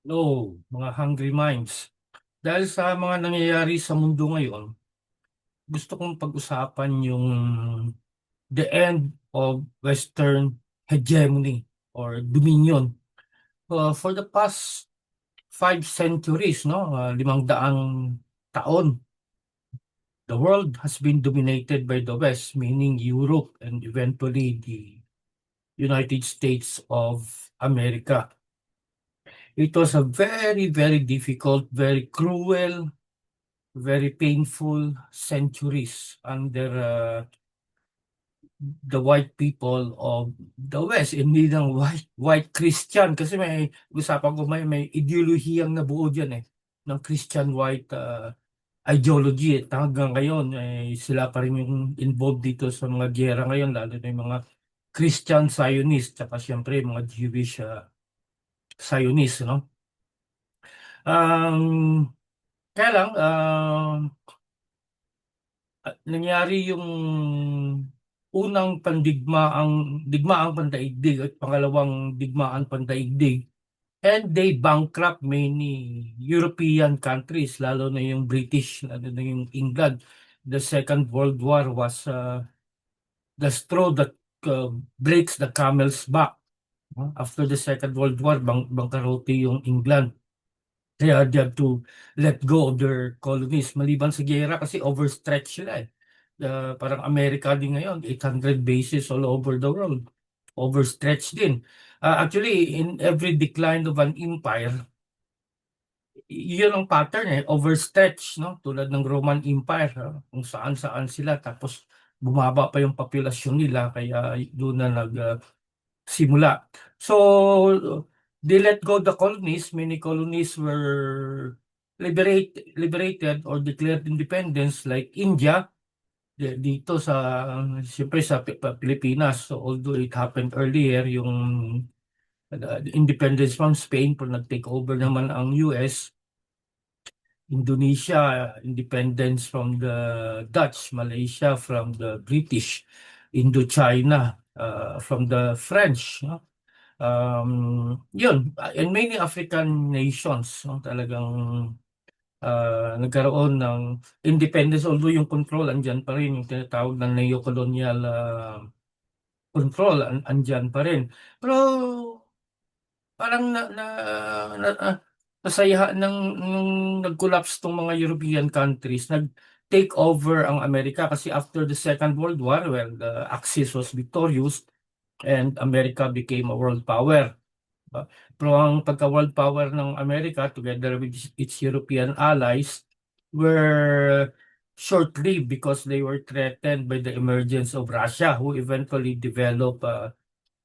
No, mga hungry minds. Dahil sa mga nangyayari sa mundo ngayon, gusto kong pag-usapan yung the end of Western hegemony or dominion. For the past 5 centuries, no, 500 taon, the world has been dominated by the West, meaning Europe and eventually the United States of America. It was a very, very difficult, very cruel, very painful centuries under the white people of the West. Hindi ng white Christian kasi may usapan ko may ideolohiyang nabuo diyan ng Christian white ideology. At hanggang ngayon sila pa rin yung involved dito sa mga giyera ngayon, lalo na yung mga Christian Zionist at siyempre mga Jewish Zionist, no? Um, Kaya lang, nangyari yung unang digmaang pandaigdig at pangalawang digmaan pandaigdig, and they bankrupt many European countries, lalo na yung British, lalo na yung England. The Second World War was the straw that breaks the camel's back. After the Second World War, bangkarote yung England. Kaya they have to let go of their colonies. Maliban sa giyera kasi overstretch sila eh. Parang Amerika din ngayon, 800 bases all over the world. Overstretch din. Actually, in every decline of an empire, yun ang pattern overstretch, no? Tulad ng Roman Empire, kung saan-saan sila, tapos bumaba pa yung populasyon nila, kaya doon na simula. So, they let go the colonies. Many colonies were liberated or declared independence, like India, dito siyempre sa Pilipinas. So, although it happened earlier, yung independence from Spain, pero nag-take over naman ang US. Indonesia, independence from the Dutch. Malaysia from the British. Indochina from the French, no? Yun, and many African nations, no, talagang nagkaroon ng independence, although yung control andyan pa rin, yung tinatawag na neo-colonial control andyan pa rin. Pero parang nasayahan nung nag-collapse tong mga European countries, nag-take over ang Amerika kasi after the Second World War, well, the Axis was victorious and America became a world power. Pero ang pagka-world power ng Amerika together with its European allies were short-lived because they were threatened by the emergence of Russia, who eventually developed a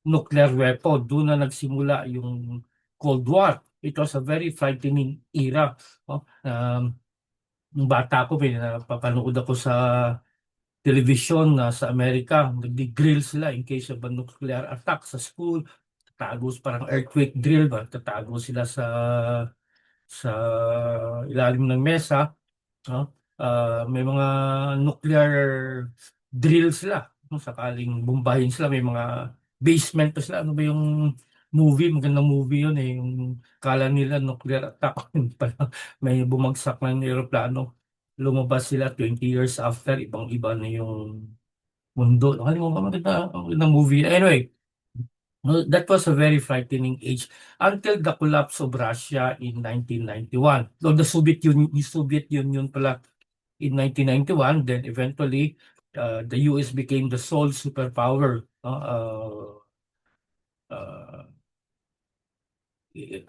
nuclear weapon. Doon na nagsimula yung Cold War. It was a very frightening era. No? Nung bata ko, may napapanood ako sa television na sa Amerika, nagdi-drill sila in case of a nuclear attack sa school. Tatago, parang earthquake drill ba? Tatago sila sa ilalim ng mesa, no? May mga nuclear drill sila. No? Sakaling bombahin sila, may mga basement pa sila. Ano ba yung movie? Magandang movie yun eh. Yung kala nila nuclear attack. Yun pala, may bumagsak ng eroplano. Lumabas sila 20 years after, ibang-iba na yung mundo. Nakalimutan ko magandang movie. Anyway, well, that was a very frightening age until the collapse of Russia in 1991. So the Soviet Union pala in 1991, then eventually the US became the sole superpower. Uh,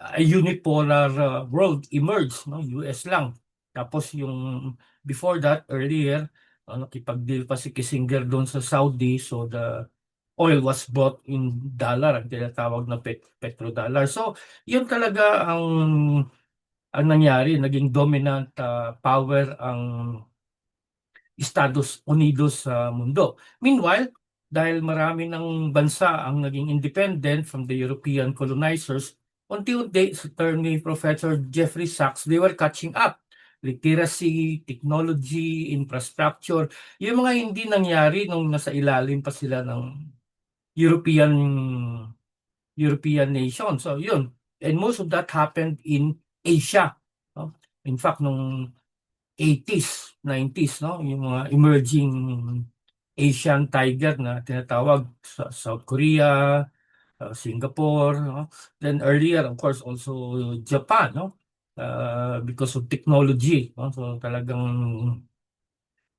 a unipolar world emerged, no? US lang. Tapos yung before that, earlier, nakipag-deal pa si Kissinger doon sa Saudi, so the oil was bought in dollar, ang tinatawag na petrodollar. So, yun talaga ang nangyari, naging dominant power ang Estados Unidos sa mundo. Meanwhile, dahil marami ng bansa ang naging independent from the European colonizers, unti-unti sa term ni Professor Jeffrey Sachs, they were catching up. Literacy, technology, infrastructure, yung mga hindi nangyari nung nasa ilalim pa sila ng European European nation. So, yun. And most of that happened in Asia. No? In fact, nung 80s, 90s, no? Yung mga emerging Asian tiger na tinatawag sa South Korea, Singapore, no? Then earlier, of course, also Japan, no? Because of technology, no? So talagang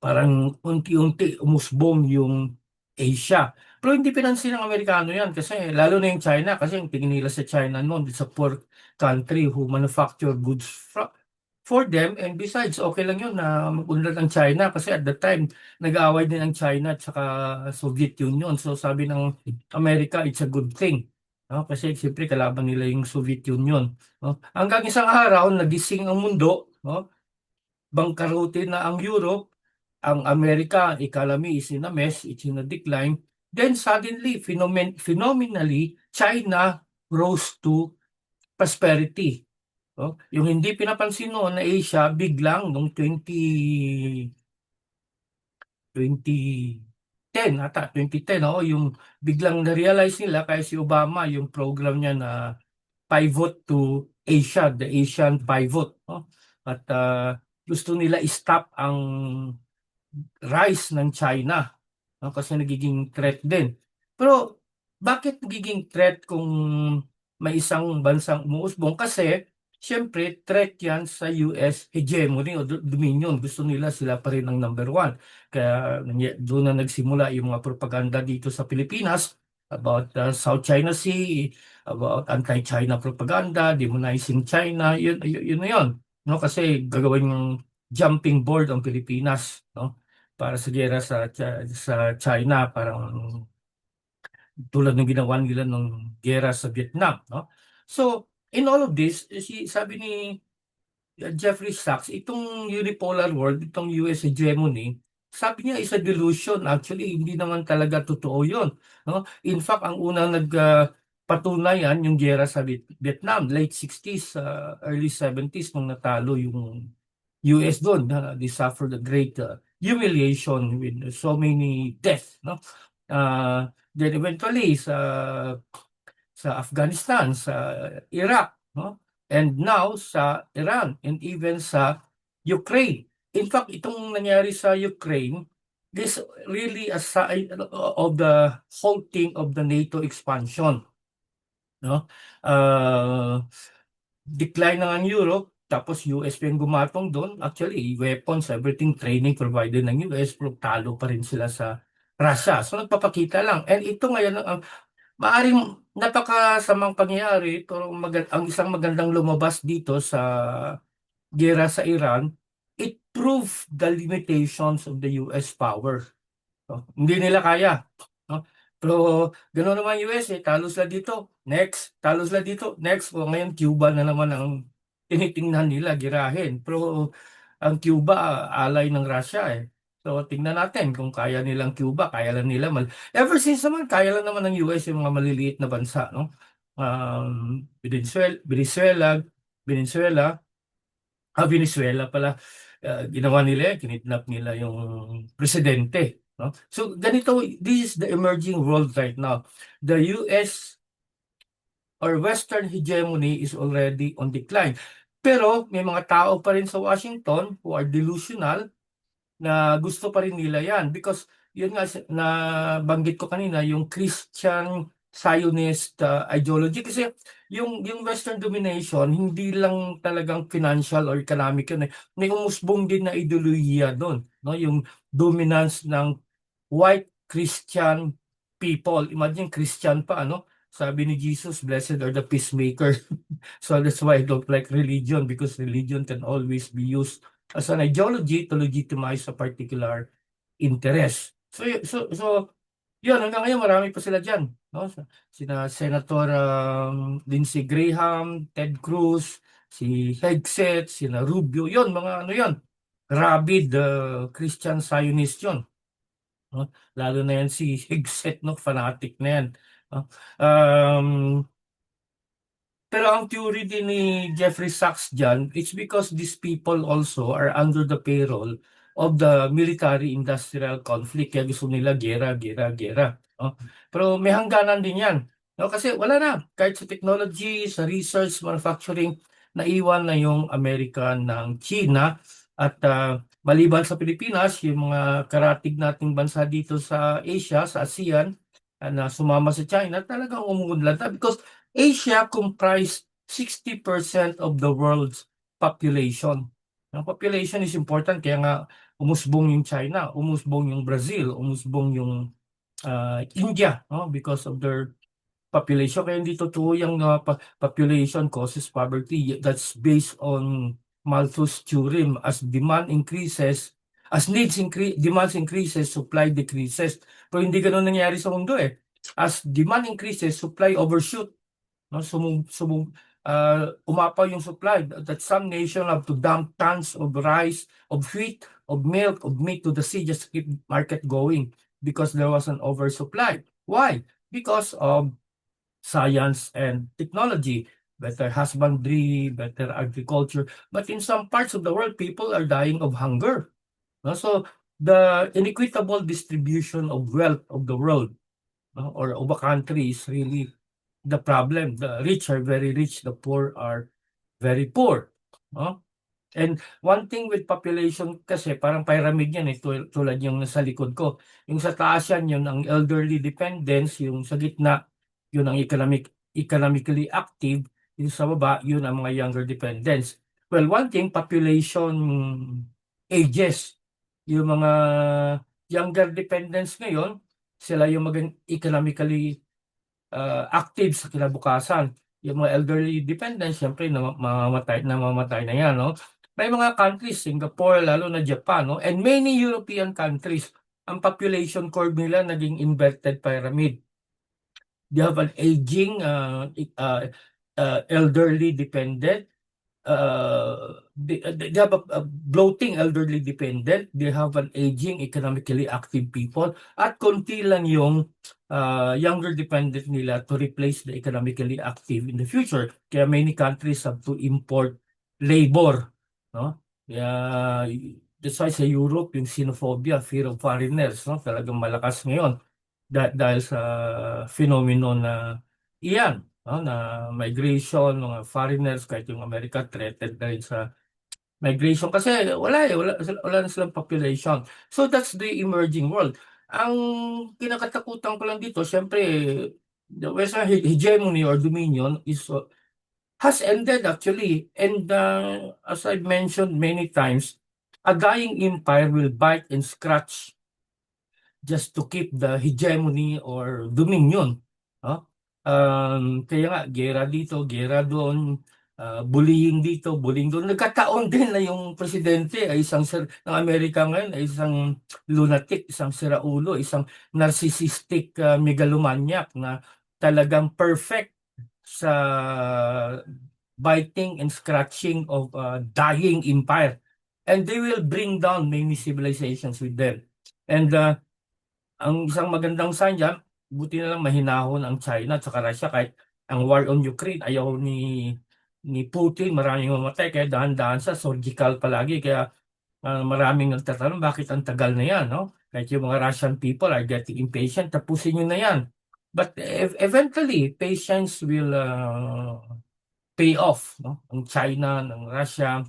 parang unti-unti umusbong yung Asia. Pero hindi pinansin ng Amerikano yan kasi lalo na yung China kasi yung tingin nila sa China noon, it's a poor country who manufacture goods for them, and besides, okay lang yun na mag-unlad ang China kasi at the time, nag-aaway din ang China at saka Soviet Union. So sabi ng Amerika, it's a good thing. No? Kasi siyempre kalaban nila yung Soviet Union. No? Hanggang isang araw, nagising ang mundo, no? Bangkarote na ang Europe, ang Amerika, economy is in a mess, it's in a decline. Then suddenly, phenomenally, China rose to prosperity. Oh, yung hindi pinapansin noon na Asia, biglang noong 2010 ata, 2010, oh, yung biglang na-realize nila kaya si Obama, yung program niya na pivot to Asia, the Asian pivot. Oh. At gusto nila i-stop ang rise ng China, no? Kasi nagiging threat din. Pero bakit nagiging threat kung may isang bansang umuusbong? Kasi siyempre threat yan sa US hegemony o dominion. Gusto nila sila pa rin ang number one. Kaya doon na nagsimula yung mga propaganda dito sa Pilipinas about South China Sea, about anti-China propaganda, demonizing China, yun na yun. No? Kasi gagawin yung jumping board ang Pilipinas, no? Para sa gera sa China, parang tulad ng ginawa nila ng gera sa Vietnam, no? So, in all of this, sabi ni Jeffrey Sachs, itong unipolar world, itong US hegemony, sabi niya is a delusion. Actually, hindi naman talaga totoo yun, no? In fact, ang unang patunayan yung gera sa Vietnam, late 60s, early 70s, nung natalo yung US doon. They suffered a great humiliation with so many deaths, no? Then eventually sa Afghanistan, sa Iraq, no? And now sa Iran and even sa Ukraine. In fact, itong nangyari sa Ukraine is really a sign of the halting of the NATO expansion, no? Uh, Decline na ang Europe, tapos US pa yung gumatong doon. Actually, weapons, everything, training provided ng US, pero talo pa rin sila sa Russia. So nagpapakita lang. And ito ngayon ang maaring napakasamang pangyayari, pero ang isang magandang lumabas dito sa gera sa Iran, it proved the limitations of the US power. So, hindi nila kaya. No? Pero gano'n naman US, talo sila dito, next, talo sila dito, next. O ngayon Cuba na naman ang tinitingnan nila, girahin. Pero ang Cuba, alay ng Russia eh. So tingnan natin kung kaya nilang Cuba, kaya lang nila. Ever since naman, kaya lang naman ng US yung mga maliliit na bansa, no? Venezuela, Venezuela pala, ginawa nila, kinidnap nila yung presidente. No? So ganito, this is the emerging world right now. The US or Western hegemony is already on decline. Pero may mga tao pa rin sa Washington who are delusional na gusto pa rin nila yan. Because yun nga na banggit ko kanina, yung Christian Zionist ideology. Kasi yung Western domination, hindi lang talagang financial or economic yun. May umusbong din na ideolohiya doon. No? Yung dominance ng white Christian people. Imagine Christian pa, ano? Sabi ni Jesus, blessed are the peacemaker. So that's why I don't like religion, because religion can always be used as an ideology to legitimize a particular interest. So yun, hanggang ngayon marami pa sila dyan. No? Sina Senator Lindsey Graham, Ted Cruz, si Hegseth, sina Rubio, yun, mga ano yun, rabid Christian Zionist yun. No? Lalo na yan si Hegseth, no? Fanatic na yan. No? Um, pero ang theory din ni Jeffrey Sachs dyan, it's because these people also are under the payroll of the military-industrial conflict. Kaya gusto nila gera, gera, gera. No? Pero may hangganan din yan. No, kasi wala na. Kahit sa technology, sa research, manufacturing, naiwan na yung Amerika ng China. At maliban sa Pilipinas, yung mga karatig nating bansa dito sa Asia, sa ASEAN, na sumama sa China, talagang umuunlad na. Because Asia comprised 60% of the world's population. Ang population is important, kaya nga umusbong yung China, umusbong yung Brazil, umusbong yung India, no? Because of their population. Kaya hindi totoo yung population causes poverty. That's based on Malthus theorem. As demand increases, as demands increases, supply decreases. Pero hindi ganun nangyari sa mundo eh. As demand increases, supply overshoot. No? Umapaw yung supply. That some nation have to dump tons of rice, of wheat, of milk, of meat to the sea just to keep market going because there was an oversupply. Why? Because of science and technology, better husbandry, better agriculture. But in some parts of the world, people are dying of hunger. No? So the inequitable distribution of wealth of the world, no, or of a country is really the problem. The rich are very rich, the poor are very poor. No? And one thing with population kasi parang pyramid yan eh, tulad yung nasa likod ko. Yung sa taas yan, yun ang elderly dependence, yung sa gitna, yun ang economically active, yung sa baba, yun ang mga younger dependents. Well, one thing, population ages. Yung mga younger dependents ngayon, sila yung maging economically active sa kinabukasan. Yung mga elderly dependents, syempre namamatay na yan, no? May mga countries, Singapore, lalo na Japan, no? And many European countries, ang population curve nila naging inverted pyramid. They have an aging elderly dependent. They have a bloating elderly dependent. They have an aging economically active people. At konti lang yung younger dependent nila to replace the economically active in the future. Kaya many countries have to import labor. No? Kaya that's why sa Europe, yung xenophobia, fear of foreigners, no? Talagang malakas ngayon dahil sa phenomenon na iyan, no? Na migration, mga foreigners, kahit yung Amerika, threatened na rin sa migration kasi wala na silang population. So that's the emerging world. Ang kinakatakutan ko lang dito, syempre, the Western hegemony or dominion has ended actually. And as I've mentioned many times, a dying empire will bite and scratch just to keep the hegemony or dominion. No? Kaya nga, gera dito, gera doon, bullying dito, bullying doon. Nagkataon din na yung presidente ay ng Amerika ngayon ay isang lunatic, isang siraulo, isang narcissistic megalomaniac na talagang perfect sa biting and scratching of dying empire. And they will bring down many civilizations with them. And ang isang magandang sign dyan, buti na lang mahinahon ang China at saka Russia kahit ang war on Ukraine, ayaw ni Putin, maraming mamatay, kaya dahan-dahan sa surgical palagi. Kaya maraming nagtatanong bakit ang tagal na yan, no? Kahit yung mga Russian people are getting impatient, tapusin nyo na yan. But eventually, patience will pay off, no? Ang China, ng Russia,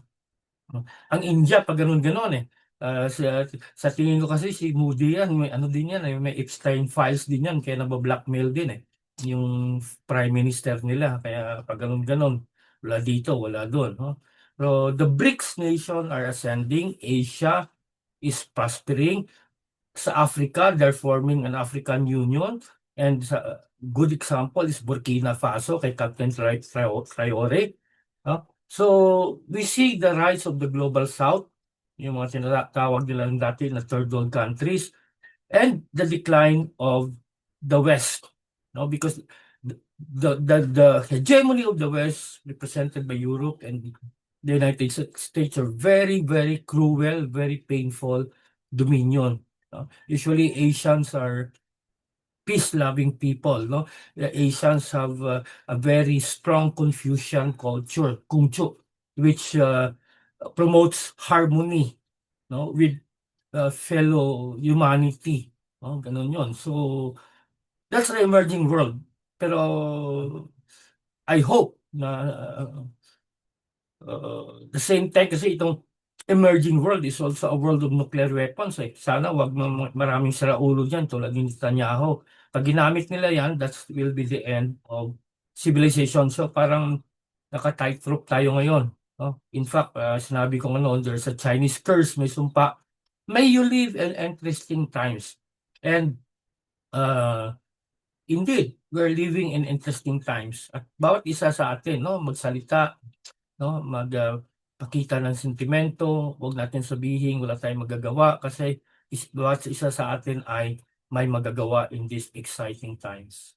ang India, pag ganun-ganon eh. Sa tingin ko kasi si Moody yan, may ano din yan, may Epstein files din yan, kaya nabablackmail din eh. Yung prime minister nila, kaya pag ganun-ganon, wala dito, wala doon. No? So the BRICS nation are ascending, Asia is prospering, sa Africa, they're forming an African Union, and sa good example is Burkina Faso, kay Captain Traore. No? So, we see the rise of the global south, yung mga tinatawag nila ng dati na third world countries, and the decline of the West. No? Because the hegemony of the West, represented by Europe and the United States, are very, very cruel, very painful dominion. No? Usually, Asians are peace-loving people. No? The Asians have a very strong Confucian culture, Kungchu, which promotes harmony, no, with fellow humanity. No? Ganun yun. So, that's the emerging world. Pero I hope na the same time kasi itong emerging world is also a world of nuclear weapons eh. Sana wag maraming siraulo dyan tulad ni Netanyahu. Pag ginamit nila yan, that will be the end of civilization. So parang naka-tightrope tayo ngayon. No? In fact, sinabi ko nga noon, there's a Chinese curse, may sumpa. May you live in interesting times. And indeed, we're living in interesting times. At bawat isa sa atin, no, magsalita, no, pakita ng sentimento, huwag natin sabihin wala tayong magagawa kasi bawat isa sa atin ay may magagawa in these exciting times.